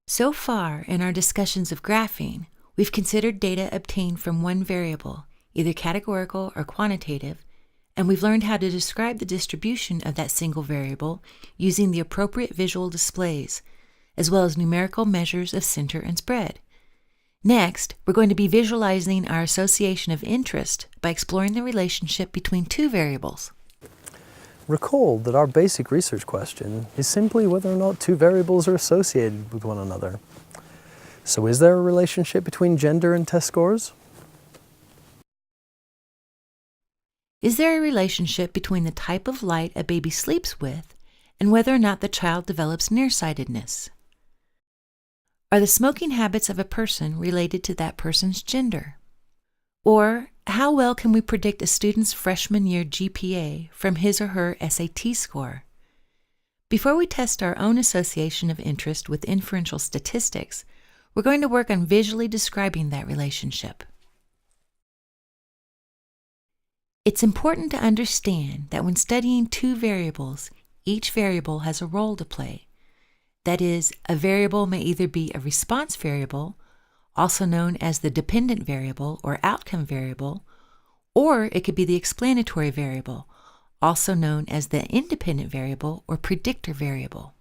So far in our discussions of graphing, we've considered data obtained from one variable, either categorical or quantitative, and we've learned how to describe the distribution of that single variable using the appropriate visual displays, as well as numerical measures of center and spread. Next, we're going to be visualizing our association of interest by exploring the relationship between two variables. Recall that our basic research question is simply whether or not two variables are associated with one another. So is there a relationship between gender and test scores? Is there a relationship between the type of light a baby sleeps with and whether or not the child develops nearsightedness? Are the smoking habits of a person related to that person's gender? Or how well can we predict a student's freshman year GPA from his or her SAT score? Before we test our own association of interest with inferential statistics, we're going to work on visually describing that relationship. It's important to understand that when studying two variables, each variable has a role to play. That is, a variable may either be a response variable, also known as the dependent variable or outcome variable, or it could be the explanatory variable, also known as the independent variable or predictor variable.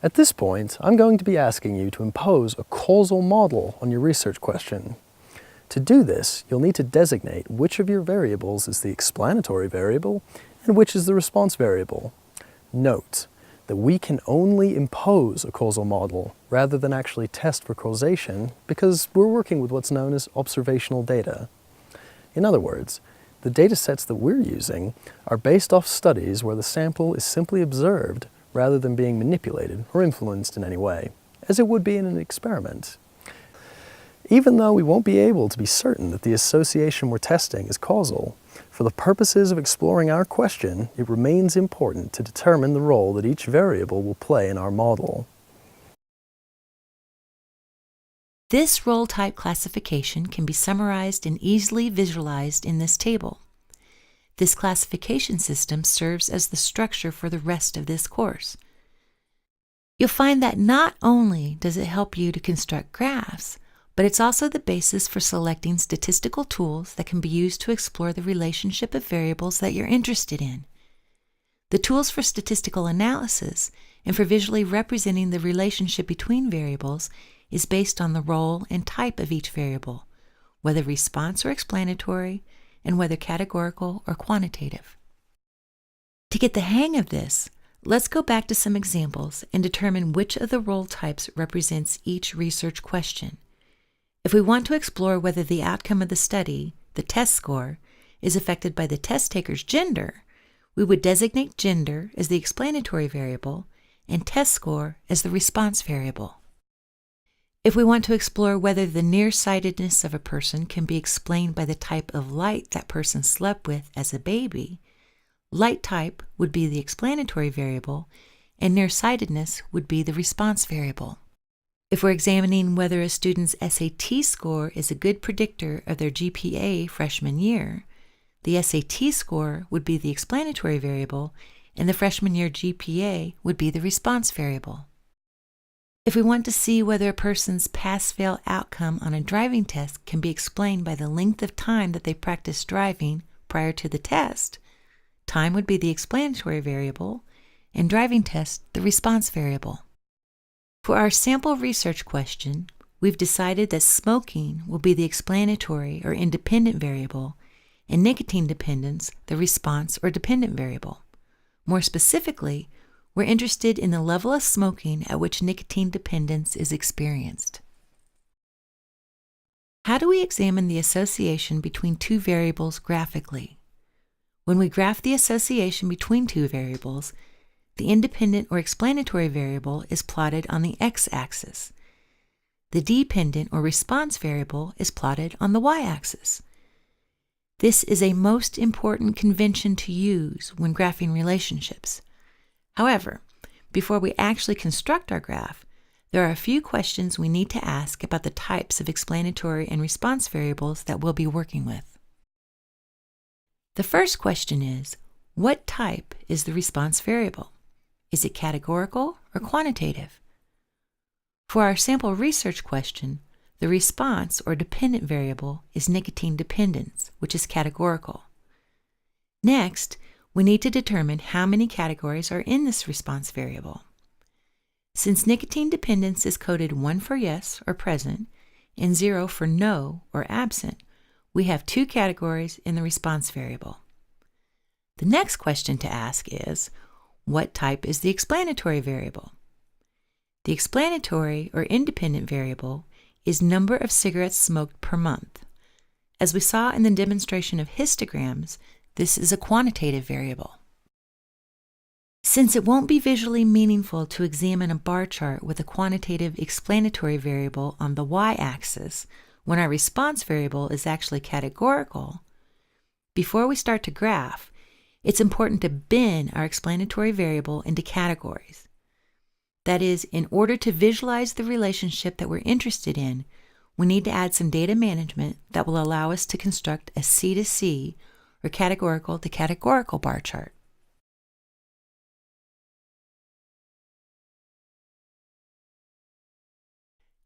At this point, I'm going to be asking you to impose a causal model on your research question. To do this, you'll need to designate which of your variables is the explanatory variable and which is the response variable. Note that we can only impose a causal model rather than actually test for causation because we're working with what's known as observational data. In other words, the data sets that we're using are based off studies where the sample is simply observed rather than being manipulated or influenced in any way, as it would be in an experiment. Even though we won't be able to be certain that the association we're testing is causal, for the purposes of exploring our question, it remains important to determine the role that each variable will play in our model. This role type classification can be summarized and easily visualized in this table. This classification system serves as the structure for the rest of this course. You'll find that not only does it help you to construct graphs, but it's also the basis for selecting statistical tools that can be used to explore the relationship of variables that you're interested in. The tools for statistical analysis and for visually representing the relationship between variables is based on the role and type of each variable, whether response or explanatory, and whether categorical or quantitative. To get the hang of this, let's go back to some examples and determine which of the role types represents each research question. If we want to explore whether the outcome of the study, the test score, is affected by the test taker's gender, we would designate gender as the explanatory variable and test score as the response variable. If we want to explore whether the nearsightedness of a person can be explained by the type of light that person slept with as a baby, light type would be the explanatory variable and nearsightedness would be the response variable. If we're examining whether a student's SAT score is a good predictor of their GPA freshman year, the SAT score would be the explanatory variable and the freshman year GPA would be the response variable. If we want to see whether a person's pass-fail outcome on a driving test can be explained by the length of time that they practiced driving prior to the test, time would be the explanatory variable and driving test the response variable. For our sample research question, we've decided that smoking will be the explanatory or independent variable and nicotine dependence the response or dependent variable. More specifically, we're interested in the level of smoking at which nicotine dependence is experienced. How do we examine the association between two variables graphically? When we graph the association between two variables, the independent or explanatory variable is plotted on the x-axis. The dependent or response variable is plotted on the y-axis. This is a most important convention to use when graphing relationships. However, before we actually construct our graph, there are a few questions we need to ask about the types of explanatory and response variables that we'll be working with. The first question is, what type is the response variable? Is it categorical or quantitative? For our sample research question, the response or dependent variable is nicotine dependence, which is categorical. Next, we need to determine how many categories are in this response variable. Since nicotine dependence is coded 1 for yes or present and 0 for no or absent, we have 2 categories in the response variable. The next question to ask is, what type is the explanatory variable? The explanatory or independent variable is number of cigarettes smoked per month. As we saw in the demonstration of histograms, this is a quantitative variable. Since it won't be visually meaningful to examine a bar chart with a quantitative explanatory variable on the y-axis when our response variable is actually categorical, before we start to graph, it's important to bin our explanatory variable into categories. That is, in order to visualize the relationship that we're interested in, we need to add some data management that will allow us to construct a C2C or categorical to categorical bar chart.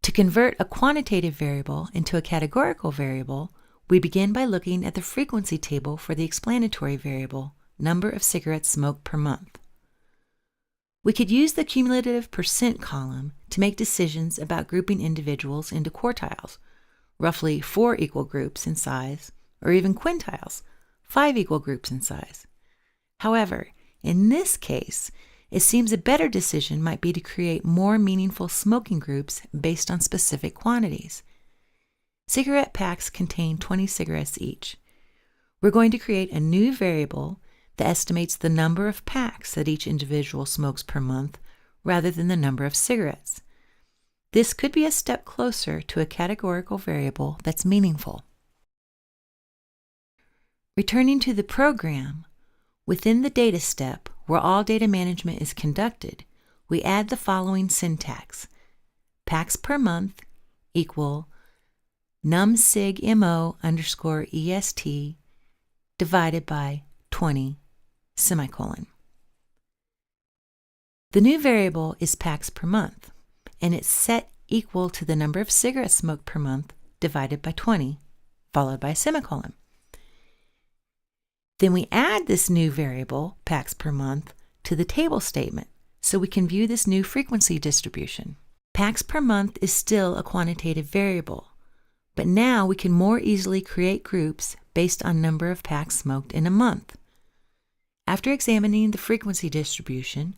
To convert a quantitative variable into a categorical variable, we begin by looking at the frequency table for the explanatory variable, number of cigarettes smoked per month. We could use the cumulative percent column to make decisions about grouping individuals into quartiles, roughly 4 equal groups in size, or even quintiles, 5 equal groups in size. However, in this case, it seems a better decision might be to create more meaningful smoking groups based on specific quantities. Cigarette packs contain 20 cigarettes each. We're going to create a new variable that estimates the number of packs that each individual smokes per month rather than the number of cigarettes. This could be a step closer to a categorical variable that's meaningful. Returning to the program, within the data step, where all data management is conducted, we add the following syntax. Packs per month equal numsigmo_est divided by 20, semicolon. The new variable is packs per month, and it's set equal to the number of cigarettes smoked per month divided by 20, followed by a semicolon. Then we add this new variable, packs per month, to the table statement so we can view this new frequency distribution. Packs per month is still a quantitative variable, but now we can more easily create groups based on number of packs smoked in a month. After examining the frequency distribution,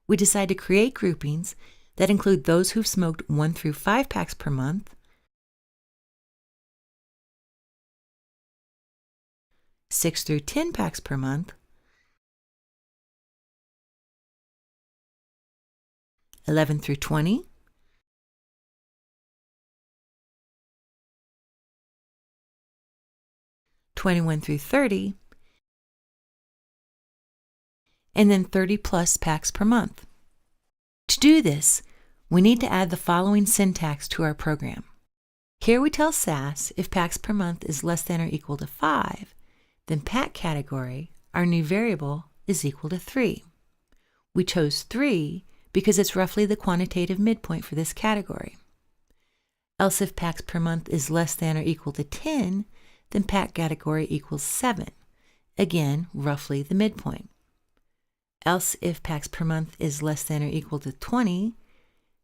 we decide to create groupings that include those who've smoked 1 through 5 packs per month, 6 through 10 packs per month, 11 through 20, 21 through 30, and then 30 plus packs per month. To do this, we need to add the following syntax to our program. Here we tell SAS if packs per month is less than or equal to 5, then pack category, our new variable, is equal to 3. We chose 3 because it's roughly the quantitative midpoint for this category. Else if packs per month is less than or equal to 10, then pack category equals 7, again, roughly the midpoint. Else if packs per month is less than or equal to 20,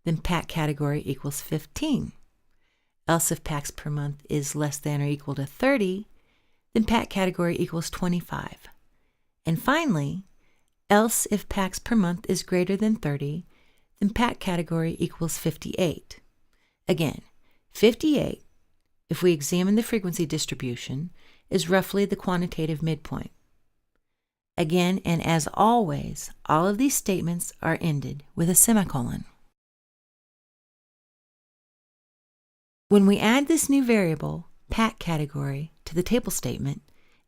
then pack category equals 15. Else if packs per month is less than or equal to 30, then pack category equals 25. And finally, else if packs per month is greater than 30, then pack category equals 58. Again, 58, if we examine the frequency distribution, is roughly the quantitative midpoint. Again, and as always, all of these statements are ended with a semicolon. When we add this new variable, pack category, to the table statement,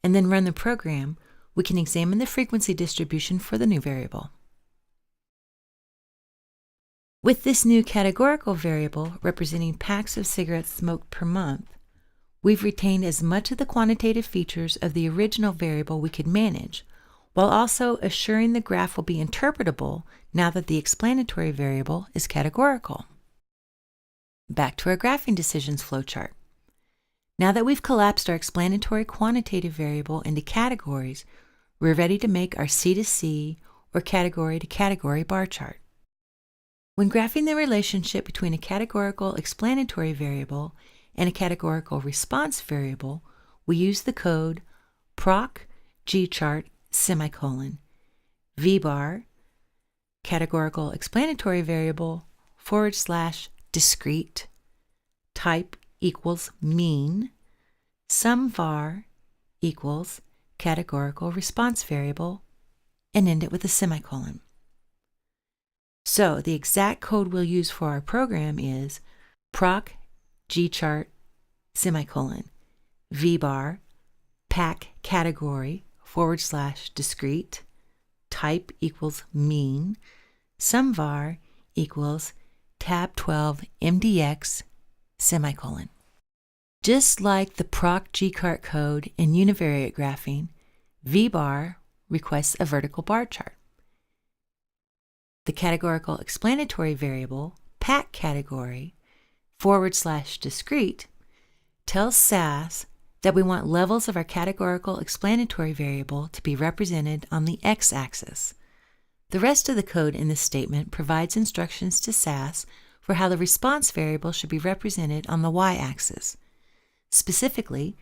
and then run the program, we can examine the frequency distribution for the new variable. With this new categorical variable representing packs of cigarettes smoked per month, we've retained as much of the quantitative features of the original variable we could manage, while also assuring the graph will be interpretable now that the explanatory variable is categorical. back to our graphing decisions flowchart. Now that we've collapsed our explanatory quantitative variable into categories, we're ready to make our C2C or category to category bar chart. When graphing the relationship between a categorical explanatory variable and a categorical response variable, we use the code proc gchart semicolon vbar categorical explanatory variable / discrete type equals mean sum var equals categorical response variable and end it with a semicolon. So the exact code we'll use for our program is proc gchart semicolon vbar pack category / discrete type equals mean sum var equals tab 12 mdx semicolon. Just like the proc gchart code in univariate graphing, vbar requests a vertical bar chart. The categorical explanatory variable pack category / discrete tells SAS that we want levels of our categorical explanatory variable to be represented on the x-axis. The rest of the code in this statement provides instructions to SAS for how the response variable should be represented on the y-axis. Specifically,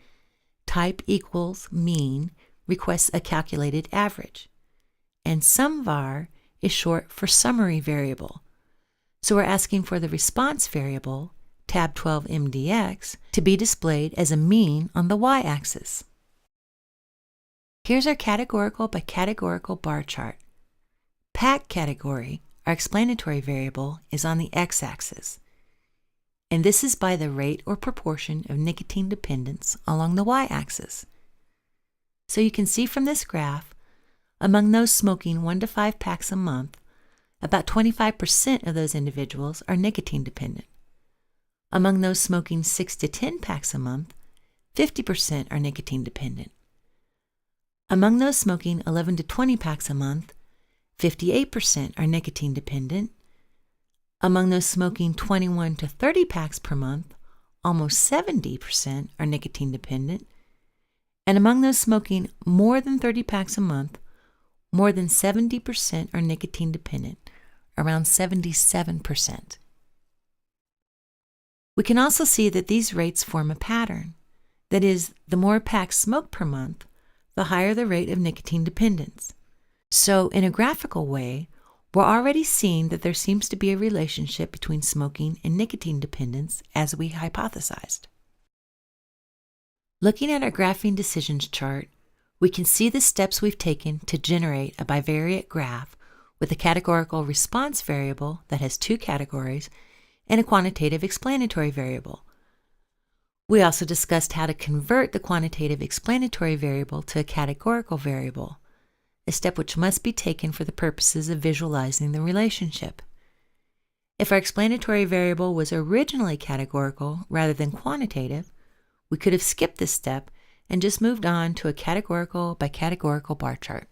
type equals mean requests a calculated average, and sum var is short for summary variable. So we're asking for the response variable tab 12 mdx to be displayed as a mean on the y-axis. Here's our categorical by categorical bar chart. Pack category, our explanatory variable, is on the x-axis, and this is by the rate or proportion of nicotine dependence along the y-axis. So you can see from this graph, among those smoking 1 to 5 packs a month, about 25% of those individuals are nicotine dependent. Among those smoking 6 to 10 packs a month, 50% are nicotine dependent. Among those smoking 11 to 20 packs a month, 58% are nicotine dependent. Among those smoking 21 to 30 packs per month, almost 70% are nicotine dependent. And among those smoking more than 30 packs a month, more than 70% are nicotine dependent, around 77%. We can also see that these rates form a pattern. That is, the more packs smoked per month, the higher the rate of nicotine dependence. So, in a graphical way, we're already seeing that there seems to be a relationship between smoking and nicotine dependence as we hypothesized. Looking at our graphing decisions chart, we can see the steps we've taken to generate a bivariate graph with a categorical response variable that has 2 categories and a quantitative explanatory variable. We also discussed how to convert the quantitative explanatory variable to a categorical variable, a step which must be taken for the purposes of visualizing the relationship. If our explanatory variable was originally categorical rather than quantitative, we could have skipped this step and just moved on to a categorical by categorical bar chart.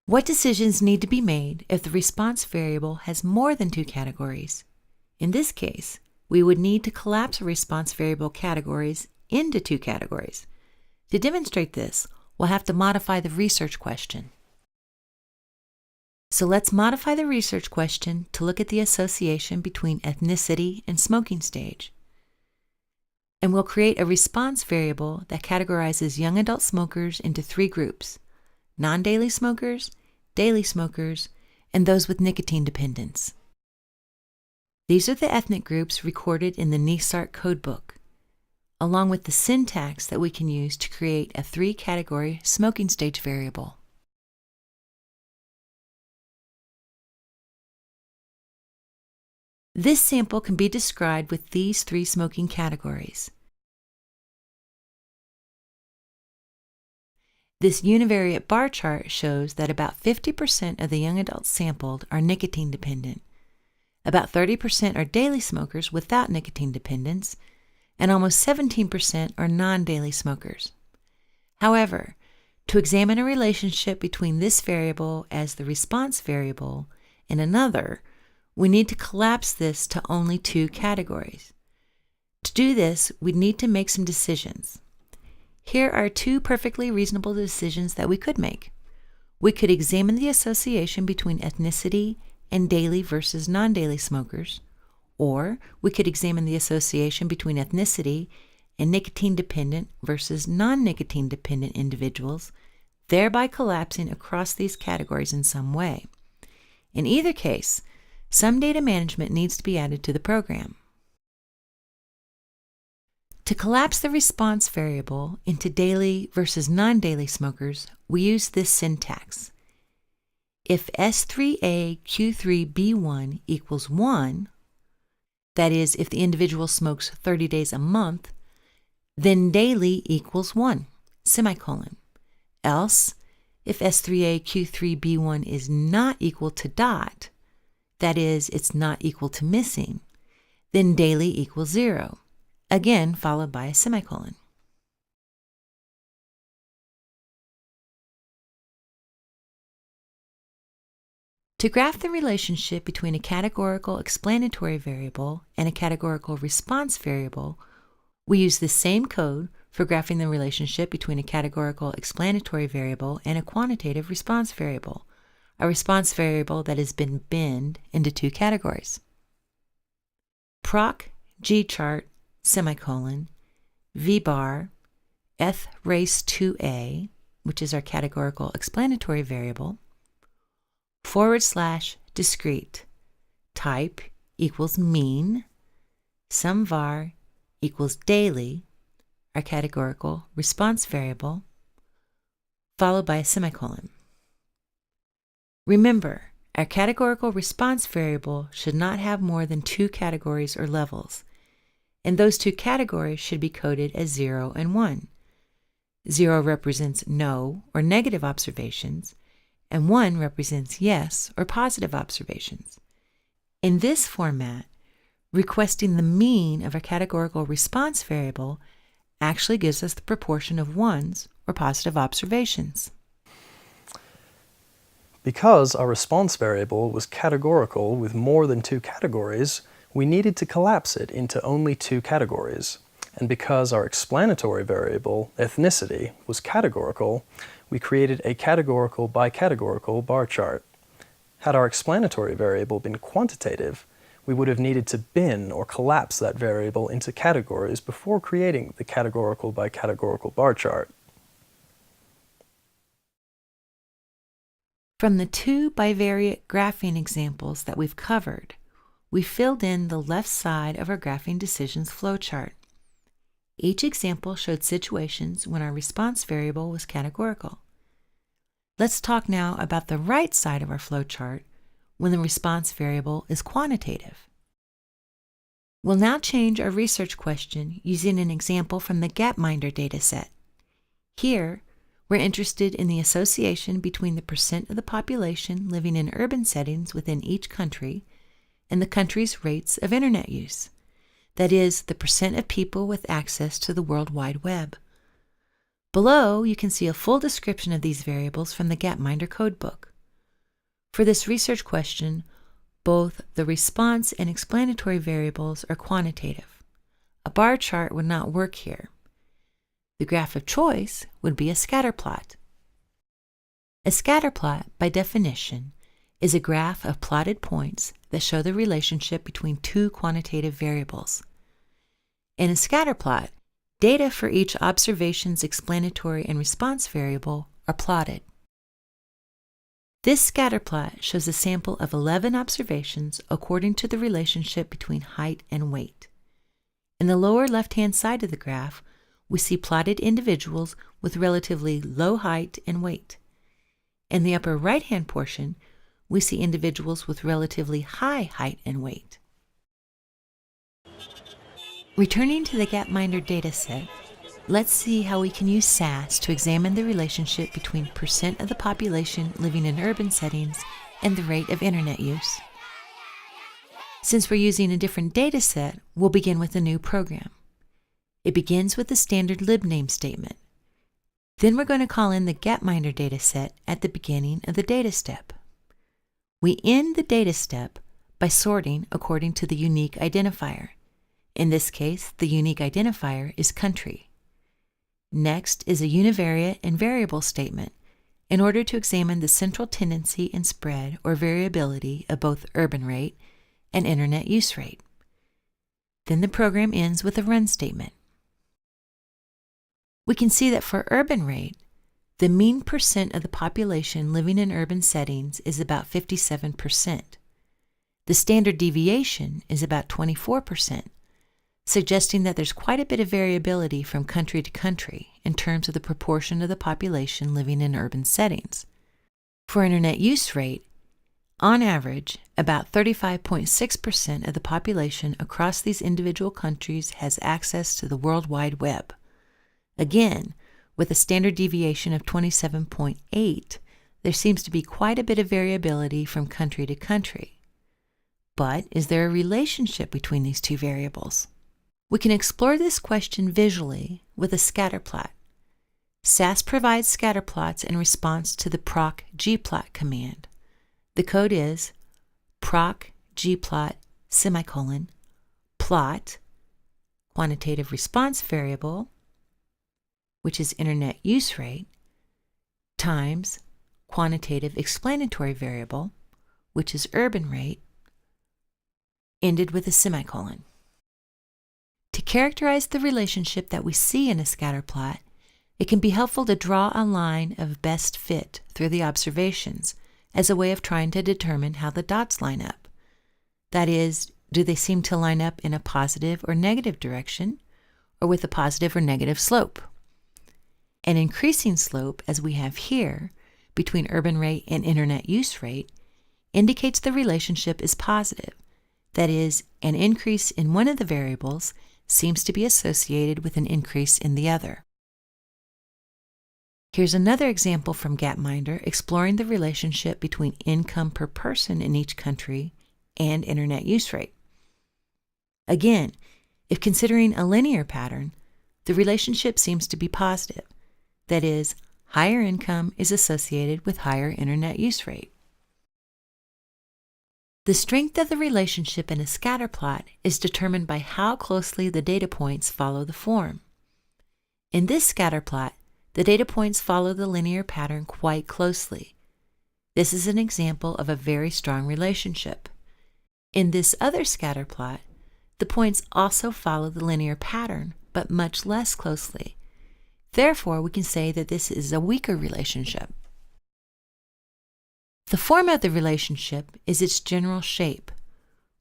What decisions need to be made if the response variable has more than 2 categories? In this case, we would need to collapse a response variable categories into 2 categories. To demonstrate this, we'll have to modify the research question. So let's modify the research question to look at the association between ethnicity and smoking stage. And we'll create a response variable that categorizes young adult smokers into 3 groups: non-daily smokers, daily smokers, and those with nicotine dependence. These are the ethnic groups recorded in the NESARC codebook, along with the syntax that we can use to create a 3-category smoking stage variable. This sample can be described with these 3 smoking categories. This univariate bar chart shows that about 50% of the young adults sampled are nicotine dependent, about 30% are daily smokers without nicotine dependence, and almost 17% are non-daily smokers. However, to examine a relationship between this variable as the response variable and another, we need to collapse this to only 2 categories. To do this, we'd need to make some decisions. Here are 2 perfectly reasonable decisions that we could make. We could examine the association between ethnicity and daily versus non-daily smokers, or we could examine the association between ethnicity and nicotine-dependent versus non-nicotine-dependent individuals, thereby collapsing across these categories in some way. In either case, some data management needs to be added to the program. To collapse the response variable into daily versus non-daily smokers, we use this syntax. If S3A Q3B1 equals 1, that is, if the individual smokes 30 days a month, then daily equals 1, semicolon. Else, if S3A Q3B1 is not equal to dot, that is, it's not equal to missing, then daily equals 0, again followed by a semicolon. To graph the relationship between a categorical explanatory variable and a categorical response variable, we use the same code for graphing the relationship between a categorical explanatory variable and a quantitative response variable, a response variable that has been binned into 2 categories. Proc gchart semicolon vbar eth race 2a, which is our categorical explanatory variable, / discrete type equals mean, sum var equals daily, our categorical response variable, followed by a semicolon. Remember, our categorical response variable should not have more than 2 categories or levels, and those 2 categories should be coded as 0 and 1. 0 represents no or negative observations, and 1 represents yes or positive observations. In this format, requesting the mean of a categorical response variable actually gives us the proportion of 1s or positive observations. Because our response variable was categorical with more than 2 categories, we needed to collapse it into only 2 categories. And because our explanatory variable, ethnicity, was categorical, we created a categorical by categorical bar chart. Had our explanatory variable been quantitative, we would have needed to bin or collapse that variable into categories before creating the categorical by categorical bar chart. From the 2 bivariate graphing examples that we've covered, we filled in the left side of our graphing decisions flowchart. Each example showed situations when our response variable was categorical. Let's talk now about the right side of our flowchart when the response variable is quantitative. We'll now change our research question using an example from the Gapminder dataset. Here, we're interested in the association between the percent of the population living in urban settings within each country and the country's rates of internet use. That is, the percent of people with access to the World Wide Web. Below, you can see a full description of these variables from the Gapminder codebook. For this research question, both the response and explanatory variables are quantitative. A bar chart would not work here. The graph of choice would be a scatterplot. A scatterplot, by definition, is a graph of plotted points that show the relationship between 2 quantitative variables. In a scatterplot, data for each observation's explanatory and response variable are plotted. This scatterplot shows a sample of 11 observations according to the relationship between height and weight. In the lower left-hand side of the graph, we see plotted individuals with relatively low height and weight. In the upper right-hand portion, we see individuals with relatively high height and weight. Returning to the Gapminder dataset, let's see how we can use SAS to examine the relationship between percent of the population living in urban settings and the rate of internet use. Since we're using a different dataset, we'll begin with a new program. It begins with the standard libname statement. Then we're going to call in the Gapminder dataset at the beginning of the data step. We end the data step by sorting according to the unique identifier. In this case, the unique identifier is country. Next is a univariate and variable statement in order to examine the central tendency and spread or variability of both urban rate and internet use rate. Then the program ends with a run statement. We can see that for urban rate, the mean percent of the population living in urban settings is about 57%. The standard deviation is about 24%, suggesting that there's quite a bit of variability from country to country in terms of the proportion of the population living in urban settings. For internet use rate, on average, about 35.6% of the population across these individual countries has access to the World Wide Web. Again, with a standard deviation of 27.8, there seems to be quite a bit of variability from country to country. But is there a relationship between these two variables? We can explore this question visually with a scatterplot. SAS provides scatterplots in response to the proc gplot command. The code is proc gplot plot quantitative response variable, which is internet use rate, times quantitative explanatory variable, which is urban rate, ended with a semicolon. To characterize the relationship that we see in a scatterplot, it can be helpful to draw a line of best fit through the observations as a way of trying to determine how the dots line up. That is, do they seem to line up in a positive or negative direction, or with a positive or negative slope? An increasing slope, as we have here, between urban rate and internet use rate, indicates the relationship is positive. That is, an increase in one of the variables seems to be associated with an increase in the other. Here's another example from Gapminder exploring the relationship between income per person in each country and internet use rate. Again, if considering a linear pattern, the relationship seems to be positive. That is, higher income is associated with higher internet use rate. The strength of the relationship in a scatterplot is determined by how closely the data points follow the form. In this scatterplot, the data points follow the linear pattern quite closely. This is an example of a very strong relationship. In this other scatterplot, the points also follow the linear pattern, but much less closely. Therefore, we can say that this is a weaker relationship. The form of the relationship is its general shape.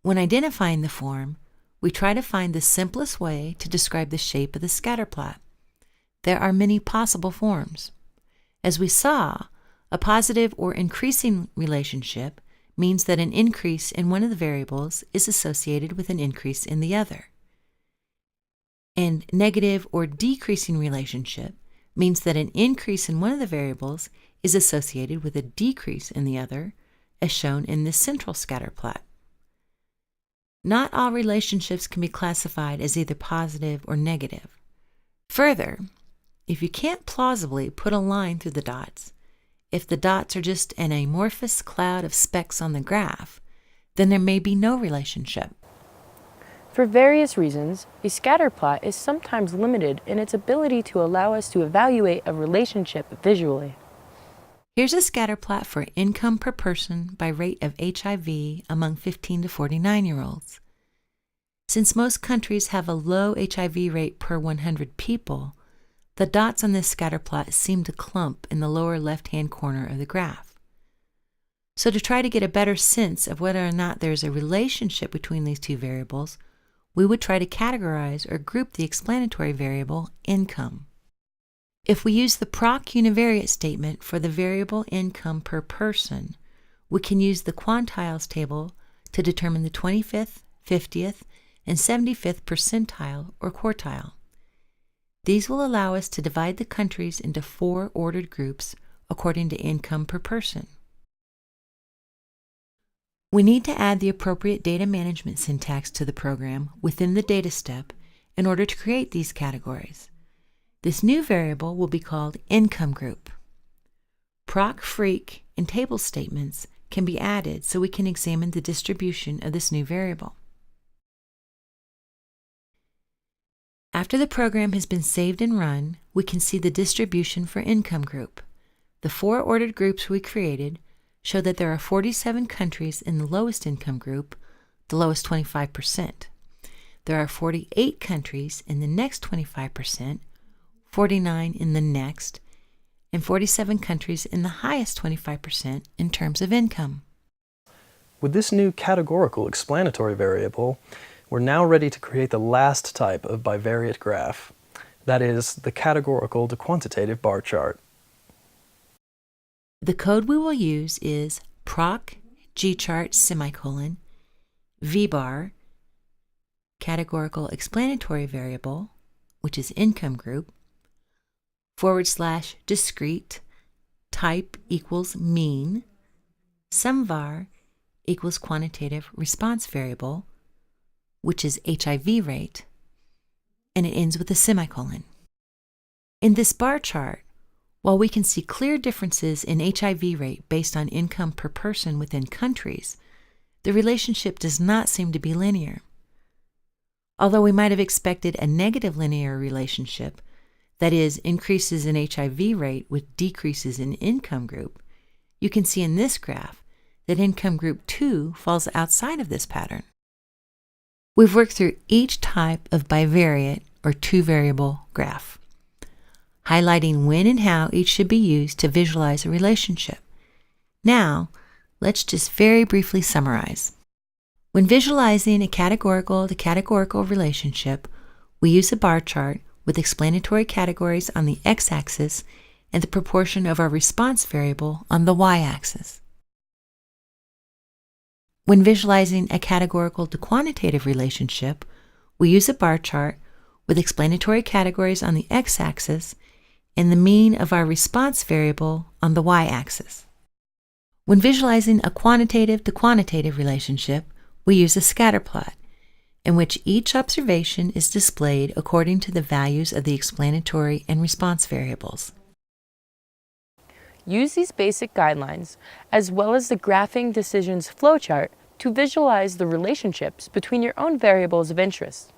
When identifying the form, we try to find the simplest way to describe the shape of the scatterplot. There are many possible forms. As we saw, a positive or increasing relationship means that an increase in one of the variables is associated with an increase in the other. And negative or decreasing relationship means that an increase in one of the variables is associated with a decrease in the other, as shown in this central scatterplot. Not all relationships can be classified as either positive or negative. Further, if you can't plausibly put a line through the dots, if the dots are just an amorphous cloud of specks on the graph, then there may be no relationship. For various reasons, a scatterplot is sometimes limited in its ability to allow us to evaluate a relationship visually. Here's a scatterplot for income per person by rate of HIV among 15 to 49-year-olds. Since most countries have a low HIV rate per 100 people, the dots on this scatterplot seem to clump in the lower left-hand corner of the graph. So to try to get a better sense of whether or not there's a relationship between these two variables, we would try to categorize or group the explanatory variable income. If we use the proc univariate statement for the variable income per person, we can use the quantiles table to determine the 25th, 50th, and 75th percentile or quartile. These will allow us to divide the countries into 4 ordered groups according to income per person. We need to add the appropriate data management syntax to the program within the data step in order to create these categories. This new variable will be called income group. Proc freq and table statements can be added so we can examine the distribution of this new variable. After the program has been saved and run, we can see the distribution for income group. The 4 ordered groups we created show that there are 47 countries in the lowest income group, the lowest 25%. There are 48 countries in the next 25%, 49 in the next, and 47 countries in the highest 25% in terms of income. With this new categorical explanatory variable, we're now ready to create the last type of bivariate graph. That is, the categorical to quantitative bar chart. The code we will use is proc gchart semicolon vbar categorical explanatory variable, which is income group, / discrete type equals mean, sumvar equals quantitative response variable, which is HIV rate, and it ends with a semicolon. In this bar chart, while we can see clear differences in HIV rate based on income per person within countries, the relationship does not seem to be linear. Although we might have expected a negative linear relationship, that is, increases in HIV rate with decreases in income group, you can see in this graph that income group 2 falls outside of this pattern. We've worked through each type of bivariate or 2-variable graph, highlighting when and how each should be used to visualize a relationship. Now, let's just very briefly summarize. When visualizing a categorical to categorical relationship, we use a bar chart with explanatory categories on the x-axis and the proportion of our response variable on the y-axis. When visualizing a categorical to quantitative relationship, we use a bar chart with explanatory categories on the x-axis and the mean of our response variable on the y-axis. When visualizing a quantitative to quantitative relationship, we use a scatterplot, in which each observation is displayed according to the values of the explanatory and response variables. Use these basic guidelines, as well as the graphing decisions flowchart, to visualize the relationships between your own variables of interest.